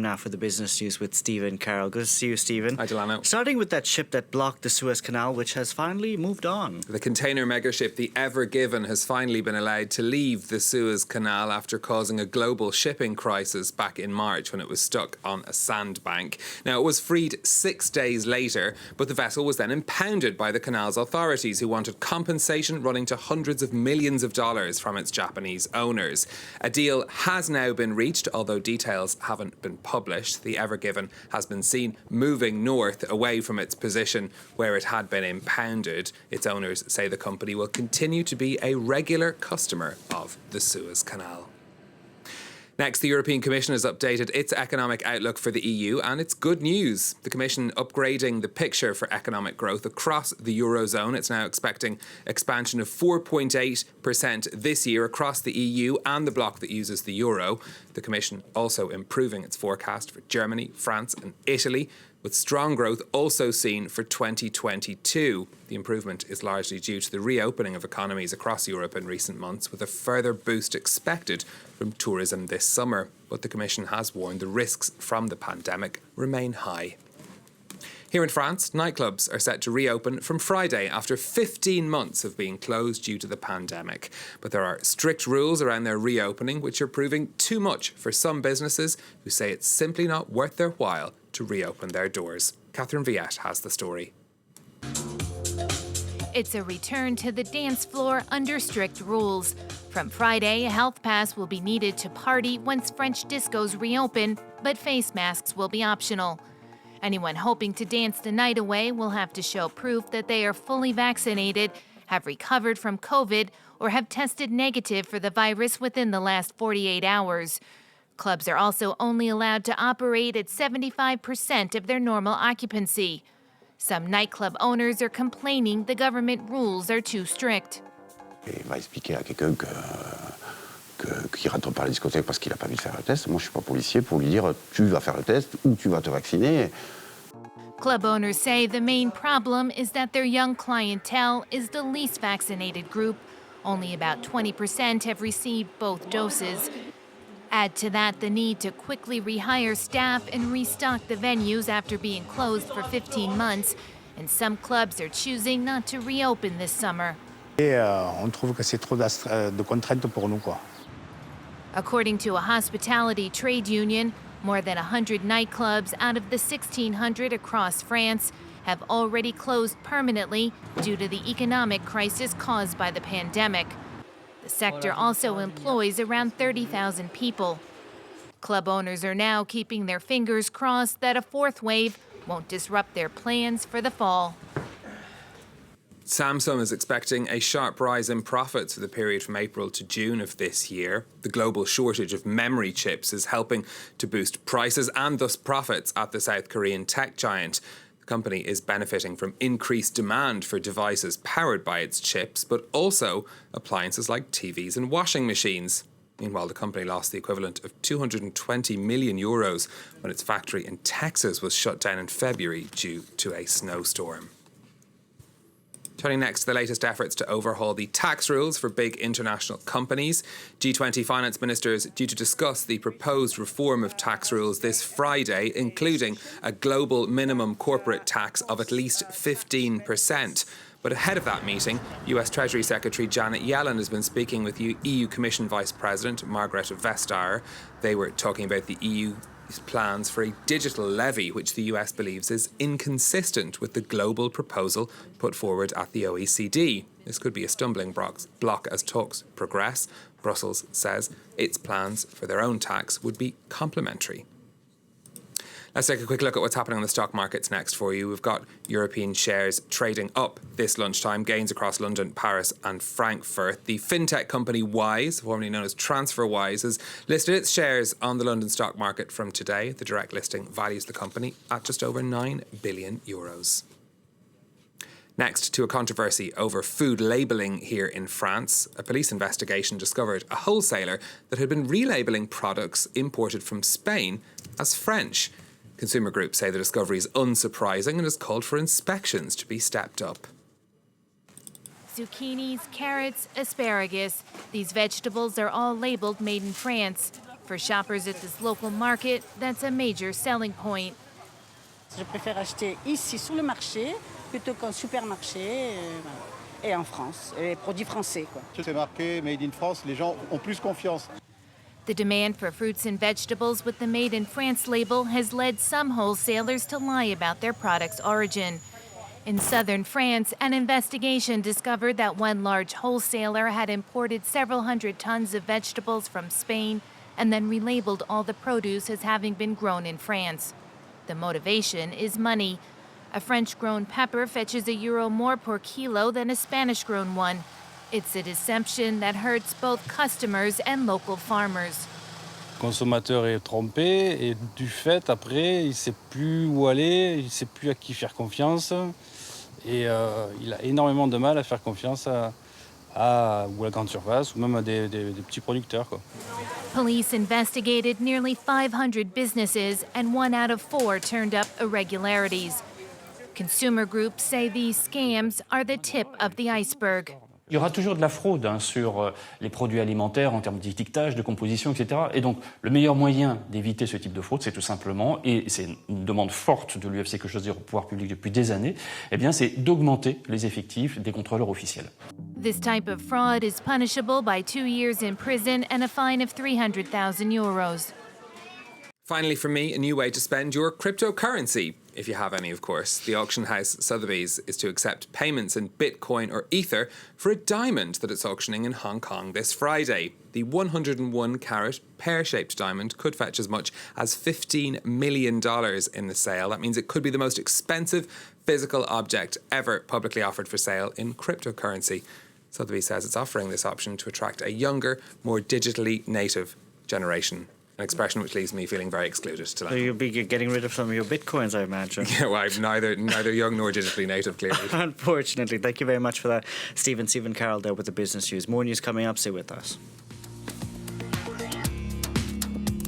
now for the business news with Stephen Carroll. Good to see you, Stephen. Hi, Delano. Starting with that ship that blocked the Suez Canal, which has finally moved on. The container megaship, the Ever Given, has finally been allowed to leave the Suez Canal after causing a global shipping crisis back in March when it was stuck on a sandbank. Now, it was freed 6 days later, but the vessel was then impounded by the canal's authorities, who wanted compensation running to hundreds of millions of dollars from its Japanese owners. A deal has now been reached, although details haven't been published. The Ever Given has been seen moving north away from its position where it had been impounded. Its owners say the company will continue to be a regular customer of the Suez Canal. Next, the European Commission has updated its economic outlook for the EU, and it's good news. The Commission upgrading the picture for economic growth across the Eurozone. It's now expecting expansion of 4.8% this year across the EU and the bloc that uses the euro. The Commission also improving its forecast for Germany, France and Italy, with strong growth also seen for 2022. The improvement is largely due to the reopening of economies across Europe in recent months, with a further boost expected from tourism this summer. But the Commission has warned the risks from the pandemic remain high. Here in France, nightclubs are set to reopen from Friday after 15 months of being closed due to the pandemic. But there are strict rules around their reopening, which are proving too much for some businesses who say it's simply not worth their while to reopen their doors. Catherine Viette has the story. It's a return to the dance floor under strict rules. From Friday, a health pass will be needed to party once French discos reopen, but face masks will be optional. Anyone hoping to dance the night away will have to show proof that they are fully vaccinated, have recovered from COVID, or have tested negative for the virus within the last 48 hours. Clubs are also only allowed to operate at 75% of their normal occupancy. Some nightclub owners are complaining the government rules are too strict. Il va expliquer à quelqu'un qui rentre pas à la discothèque parce qu'il n'a pas vu faire le test. Moi, je suis pas policier pour lui dire tu vas faire le test ou tu vas te vacciner. Club owners say the main problem is that their young clientele is the least vaccinated group. Only about 20% have received both doses. Add to that the need to quickly rehire staff and restock the venues after being closed for 15 months, and some clubs are choosing not to reopen this summer. Et on trouve que c'est trop de contraintes pour nous, quoi. According to a hospitality trade union, more than 100 nightclubs out of the 1,600 across France have already closed permanently due to the economic crisis caused by the pandemic. The sector also employs around 30,000 people. Club owners are now keeping their fingers crossed that a fourth wave won't disrupt their plans for the fall. Samsung is expecting a sharp rise in profits for the period from April to June of this year. The global shortage of memory chips is helping to boost prices and thus profits at the South Korean tech giant. The company is benefiting from increased demand for devices powered by its chips, but also appliances like TVs and washing machines. Meanwhile, the company lost the equivalent of 220 million euros when its factory in Texas was shut down in February due to a snowstorm. Turning next to the latest efforts to overhaul the tax rules for big international companies. G20 finance ministers due to discuss the proposed reform of tax rules this Friday, including a global minimum corporate tax of at least 15%. But ahead of that meeting, US Treasury Secretary Janet Yellen has been speaking with EU Commission Vice President Margrethe Vestager. They were talking about the EU's plans for a digital levy, which the US believes is inconsistent with the global proposal put forward at the OECD. This could be a stumbling block as talks progress. Brussels says its plans for their own tax would be complementary. Let's take a quick look at what's happening on the stock markets next for you. We've got European shares trading up this lunchtime, gains across London, Paris and Frankfurt. The fintech company Wise, formerly known as TransferWise, has listed its shares on the London stock market from today. The direct listing values the company at just over €9 billion. Next, to a controversy over food labelling here in France. A police investigation discovered a wholesaler that had been relabelling products imported from Spain as French. Consumer groups say the discovery is unsurprising and has called for inspections to be stepped up. Zucchinis, carrots, asparagus. These vegetables are all labeled made in France. For shoppers at this local market, that's a major selling point. Je préfère acheter ici sur le marché plutôt qu'en supermarché et en France, les produits français, quoi. C'est marqué Made in France, les gens ont plus confiance. The demand for fruits and vegetables with the Made in France label has led some wholesalers to lie about their product's origin. In southern France, an investigation discovered that one large wholesaler had imported several hundred tons of vegetables from Spain and then relabeled all the produce as having been grown in France. The motivation is money. A French-grown pepper fetches €1 more per kilo than a Spanish-grown one. It's a deception that hurts both customers and local farmers. Le consommateur est trompé et du fait, après, il ne sait plus où aller, il ne sait plus à qui faire confiance et il a énormément de mal à faire confiance à la grande surface ou même à des petits producteurs, quoi. Police investigated nearly 500 businesses and 1 out of 4 turned up irregularities. Consumer groups say these scams are the tip of the iceberg. Il y aura toujours de la fraude sur les produits alimentaires en termes d'étiquetage, de composition, etc. Et donc, le meilleur moyen d'éviter ce type de fraude, c'est tout simplement, et c'est une demande forte de l'UFC que je dis au pouvoir public depuis des années, eh bien, c'est d'augmenter les effectifs des contrôleurs officiels. This type of fraud is punishable by 2 years in prison and a fine of €300,000. Finally, for me, a new way to spend your cryptocurrency, if you have any, of course. The auction house Sotheby's is to accept payments in Bitcoin or Ether for a diamond that it's auctioning in Hong Kong this Friday. The 101-carat pear-shaped diamond could fetch as much as $15 million in the sale. That means it could be the most expensive physical object ever publicly offered for sale in cryptocurrency. Sotheby's says it's offering this option to attract a younger, more digitally native generation. An expression which leaves me feeling very excluded So tonight. you'll be getting rid of some of your bitcoins, I imagine. Yeah, well, I'm neither young nor digitally native, clearly. Unfortunately. Thank you very much for that. Stephen Carroll there with the business news. More news coming up. Stay with us.